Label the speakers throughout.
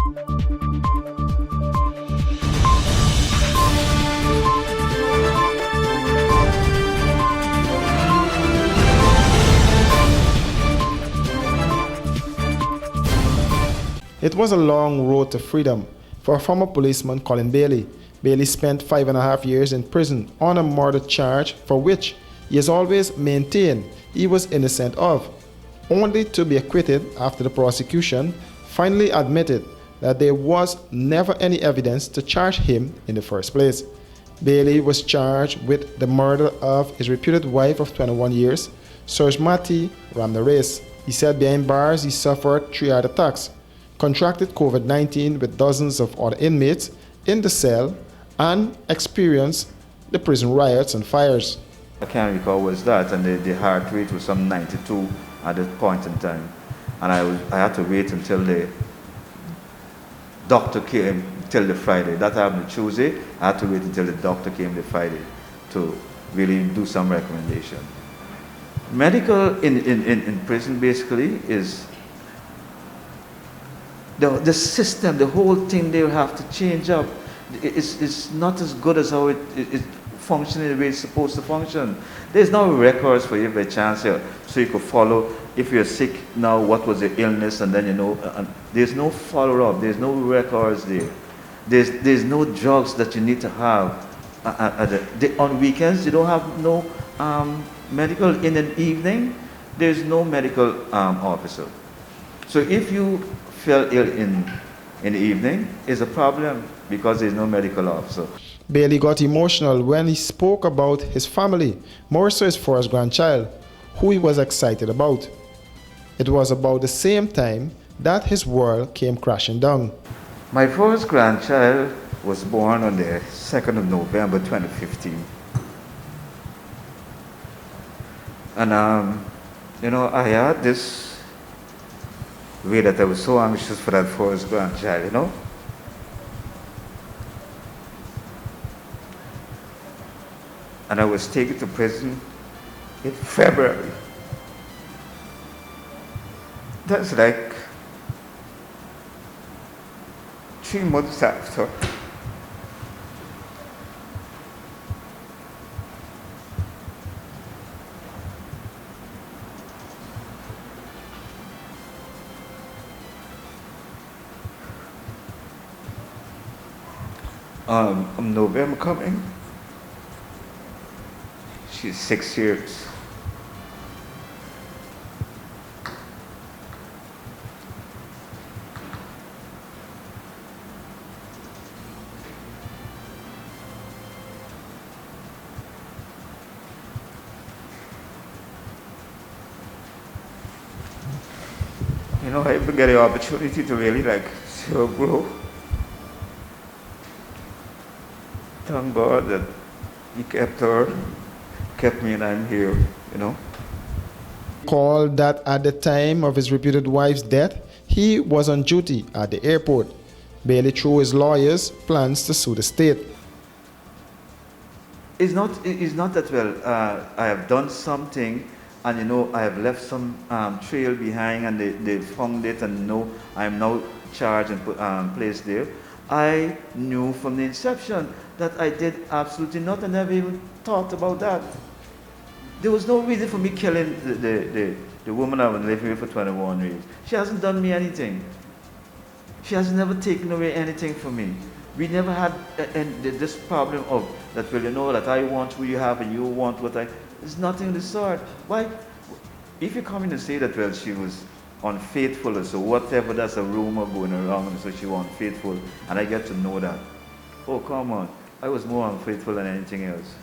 Speaker 1: It was a long road to freedom for former policeman Colin Bailey. Bailey spent 5.5 years in prison on a murder charge for which he has always maintained he was innocent of, only to be acquitted after the prosecution finally admitted that there was never any evidence to charge him in the first place. Bailey was charged with the murder of his reputed wife of 21 years, Surjmati Ramnares. He said behind bars he suffered 3 heart attacks, contracted COVID-19 with dozens of other inmates in the cell, and experienced the prison riots and fires.
Speaker 2: I can't recall what was that, and the heart rate was some 92 at that point in time. And I had to wait until the doctor came till the Friday. That happened Tuesday. I had to wait until the doctor came the Friday to really do some recommendation. Medical in prison basically is the system, the whole thing they have to change up. It's not as good as how it functioning the way it's supposed to function. There's no records for you by chance here, so you could follow if you're sick now, what was the illness, and then you know, there's no follow-up, there's no records there. There's no drugs that you need to have. On weekends, you don't have no medical. In an evening, there's no medical officer. So if you fell ill in the evening, it's a problem because there's no medical officer.
Speaker 1: Bailey got emotional when he spoke about his family, more so his first grandchild, who he was excited about. It was about the same time that his world came crashing down.
Speaker 2: My first grandchild was born on the 2nd of November 2015. And you know, I had this way that I was so anxious for that first grandchild, you know. And I was taken to prison in February. That's like 3 months after. November coming. She's 6 years. You know, I get the opportunity to really like see her grow. Thank God that He kept her, kept me, and I'm here, you know.
Speaker 1: Called that at the time of his reputed wife's death, he was on duty at the airport. Bailey, through his lawyers, plans to sue the state.
Speaker 2: It's not that, well, I have done something and, you know, I have left some trail behind and they found it and, you know, I'm now charged and put, placed there. I knew from the inception that I did absolutely nothing. I never even thought about that. There was no reason for me killing the woman I was living with for 21 years. She hasn't done me anything. She has never taken away anything from me. We never had this problem of that, well, you know, that I want who you have and you want what I... There's nothing of the sort. Why? If you come in and say that, well, she was unfaithful or so, whatever, that's a rumor going around, and so she was unfaithful, and I get to know that. Oh, come on. I was more unfaithful than anything else.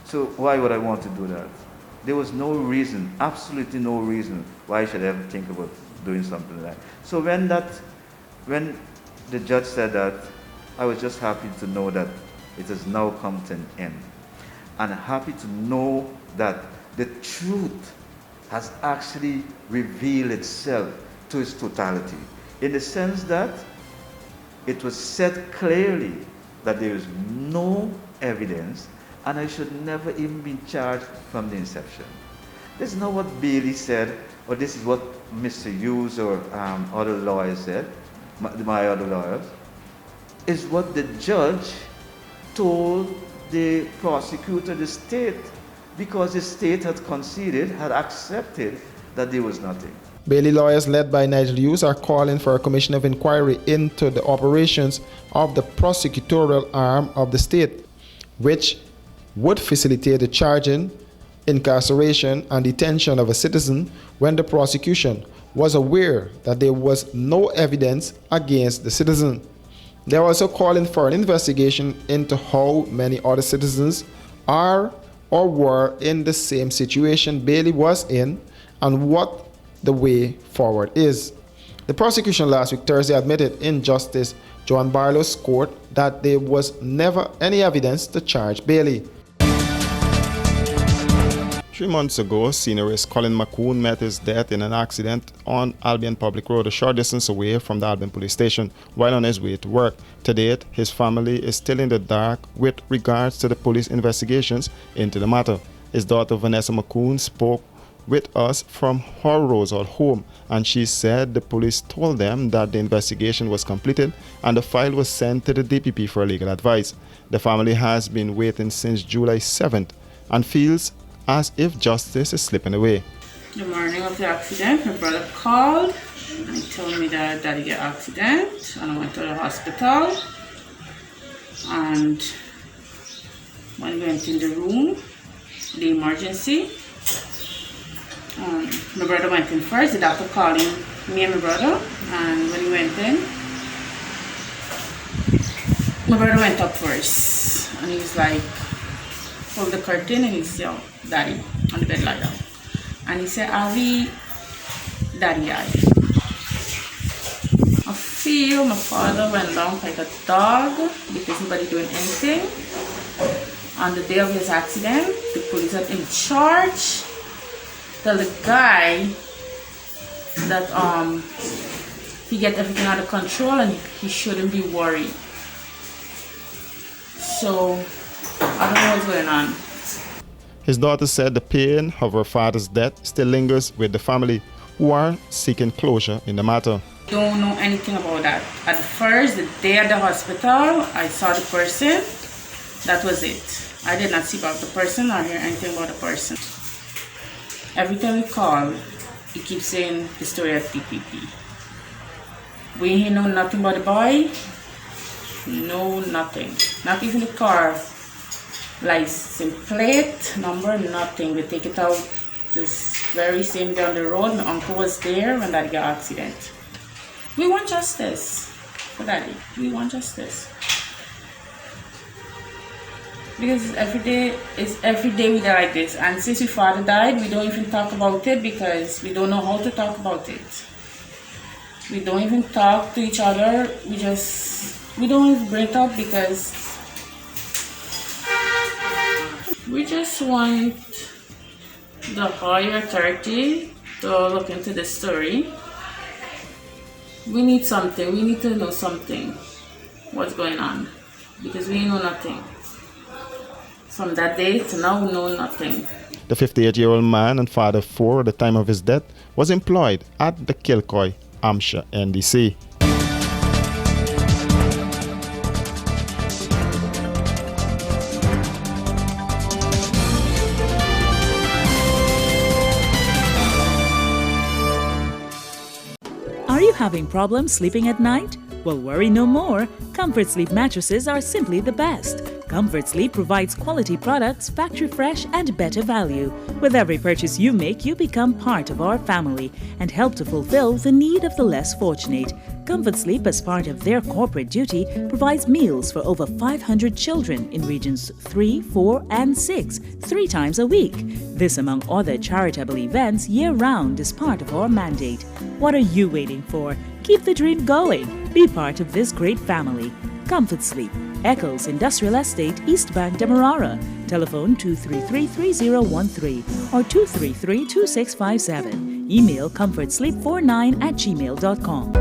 Speaker 2: So why would I want to do that? There was no reason, absolutely no reason why I should ever think about doing something like that. So when the judge said that, I was just happy to know that it has now come to an end. And happy to know that the truth has actually revealed itself to its totality. In the sense that it was said clearly that there is no evidence and I should never even be charged from the inception. This is not what Bailey said, or this is what Mr. Hughes or other lawyers said. my other lawyers, is what the judge told the prosecutor, the state, because the state had conceded, had accepted that there was nothing.
Speaker 1: Bailey lawyers led by Nigel Hughes are calling for a commission of inquiry into the operations of the prosecutorial arm of the state, which would facilitate the charging, incarceration, and detention of a citizen when the prosecution was aware that there was no evidence against the citizen. They are also calling for an investigation into how many other citizens are or were in the same situation Bailey was in and what the way forward is. The prosecution last week, Thursday, admitted in Justice Joan Barlow's court that there was never any evidence to charge Bailey. 3 months ago, seniorist Colin McCoon met his death in an accident on Albion Public Road, a short distance away from the Albion Police Station, while on his way to work. To date, his family is still in the dark with regards to the police investigations into the matter. His daughter Vanessa McCoon spoke with us from her Rosal home, and she said the police told them that the investigation was completed and the file was sent to the DPP for legal advice. The family has been waiting since July 7th and feels as if justice is slipping away.
Speaker 3: The morning of the accident, my brother called and he told me that daddy got an accident, and I went to the hospital. And when we went in the room, the emergency, my brother went in first. The doctor called me and my brother, and when he went in, my brother went up first, and he was like, pulled the curtain, and he said, "Daddy," on the bed like that. And he said, "Avi, daddy died." I feel my father went down like a dog because nobody doing anything. On the day of his accident, the police had in charge. Tell the guy that he get everything under control and he shouldn't be worried. So I don't know what's going on.
Speaker 1: His daughter said the pain of her father's death still lingers with the family, who are seeking closure in the matter.
Speaker 3: Don't know anything about that. At first, the day at the hospital, I saw the person. That was it. I did not see about the person or hear anything about the person. Every time we call, he keeps saying the story at DPP. We know nothing about the boy. No, nothing. Not even the car license plate number, nothing. We take it out this very same down the road. My uncle was there when that got accident. We want justice for daddy. We want justice. Because it's every day we die like this. And since your father died, we don't even talk about it because we don't know how to talk about it. We don't even talk to each other. We don't even bring it up because we just want the higher authority to look into the story. We need something. We need to know something. What's going on? Because we know nothing. From that day to now, we know nothing.
Speaker 1: The 58-year-old man and father of 4 at the time of his death was employed at the Kilcoy, Hampshire NDC.
Speaker 4: Are you having problems sleeping at night? Well, worry no more. Comfort Sleep mattresses are simply the best. Comfort Sleep provides quality products, factory fresh and better value. With every purchase you make, you become part of our family and help to fulfill the need of the less fortunate. Comfort Sleep, as part of their corporate duty, provides meals for over 500 children in regions 3, 4 and 6, 3 times a week. This, among other charitable events, year-round is part of our mandate. What are you waiting for? Keep the dream going. Be part of this great family. Comfort Sleep, Eccles Industrial Estate, East Bank, Demerara. Telephone 233-3013 or 233-2657. Email comfortsleep49@gmail.com.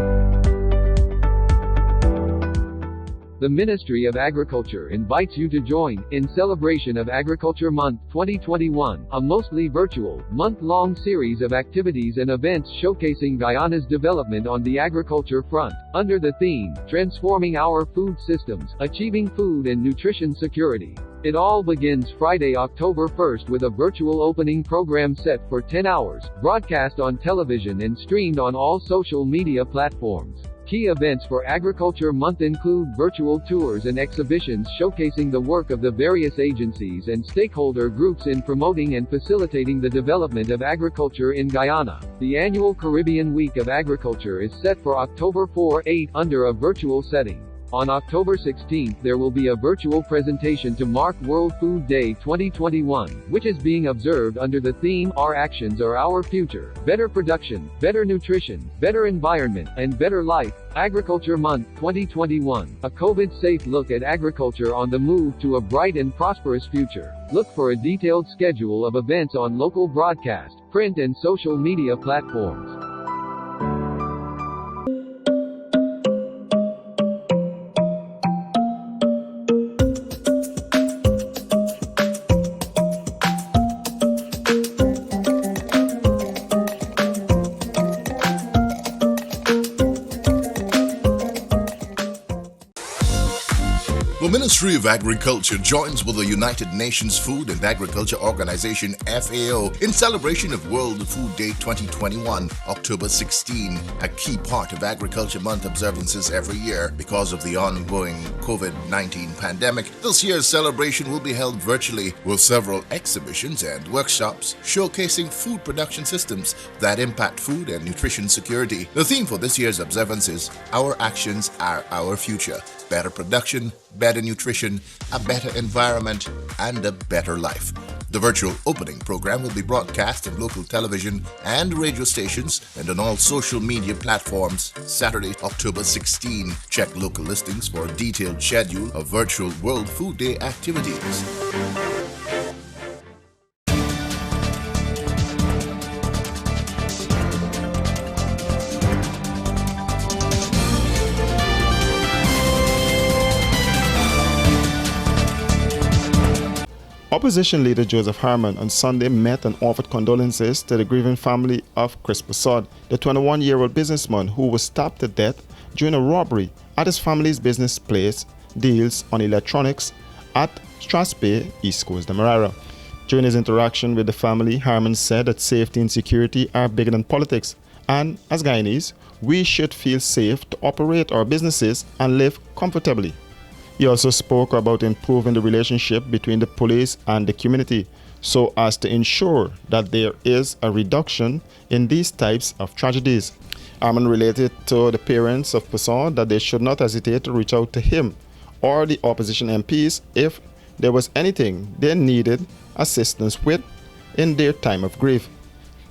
Speaker 5: The Ministry of Agriculture invites you to join, in celebration of Agriculture Month 2021, a mostly virtual, month-long series of activities and events showcasing Guyana's development on the agriculture front, under the theme, Transforming Our Food Systems, Achieving Food and Nutrition Security. It all begins Friday, October 1st with a virtual opening program set for 10 hours, broadcast on television and streamed on all social media platforms. Key events for Agriculture Month include virtual tours and exhibitions showcasing the work of the various agencies and stakeholder groups in promoting and facilitating the development of agriculture in Guyana. The annual Caribbean Week of Agriculture is set for October 4-8 under a virtual setting. On October 16th, there will be a virtual presentation to mark World Food Day 2021, which is being observed under the theme, Our Actions Are Our Future, Better Production, Better Nutrition, Better Environment, and Better Life. Agriculture Month 2021, a COVID-safe look at agriculture on the move to a bright and prosperous future. Look for a detailed schedule of events on local broadcast, print and social media platforms.
Speaker 6: The Ministry of Agriculture joins with the United Nations Food and Agriculture Organization FAO in celebration of World Food Day 2021, October 16, a key part of Agriculture Month observances every year. Because of the ongoing COVID-19 pandemic, this year's celebration will be held virtually with several exhibitions and workshops showcasing food production systems that impact food and nutrition security. The theme for this year's observance is Our Actions Are Our Future. Better production, better nutrition, a better environment, and a better life. The virtual opening program will be broadcast on local television and radio stations and on all social media platforms Saturday, October 16. Check local listings for a detailed schedule of virtual World Food Day activities.
Speaker 1: Opposition leader Joseph Harmon on Sunday met and offered condolences to the grieving family of Chris Poussard, the 21-year-old businessman who was stabbed to death during a robbery at his family's business place, Deals on Electronics, at Straspe, East Coast Demerara. During his interaction with the family, Harmon said that safety and security are bigger than politics, and as Guyanese, we should feel safe to operate our businesses and live comfortably. He also spoke about improving the relationship between the police and the community so as to ensure that there is a reduction in these types of tragedies. Harmon related to the parents of Poussard that they should not hesitate to reach out to him or the opposition MPs if there was anything they needed assistance with in their time of grief.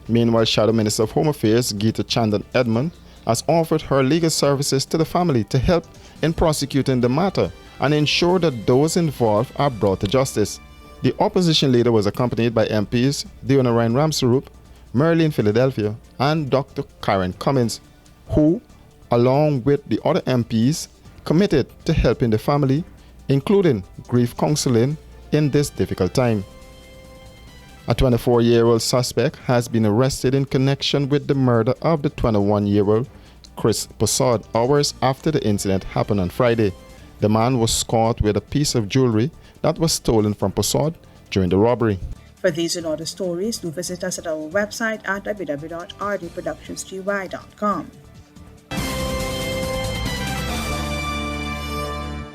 Speaker 1: Meanwhile, Shadow Minister of Home Affairs Geeta Chandan Edmond has offered her legal services to the family to help in prosecuting the matter and ensure that those involved are brought to justice. The opposition leader was accompanied by MPs Deonarine Ramsarup, Merlin Philadelphia, and Dr. Karen Cummins, who, along with the other MPs, committed to helping the family, including grief counseling in this difficult time. A 24-year-old suspect has been arrested in connection with the murder of the 21-year-old Chris Poussard hours after the incident happened on Friday. The man was caught with a piece of jewelry that was stolen from Poussard during the robbery.
Speaker 7: For these and other stories, do visit us at our website at www.rdproductionsgy.com.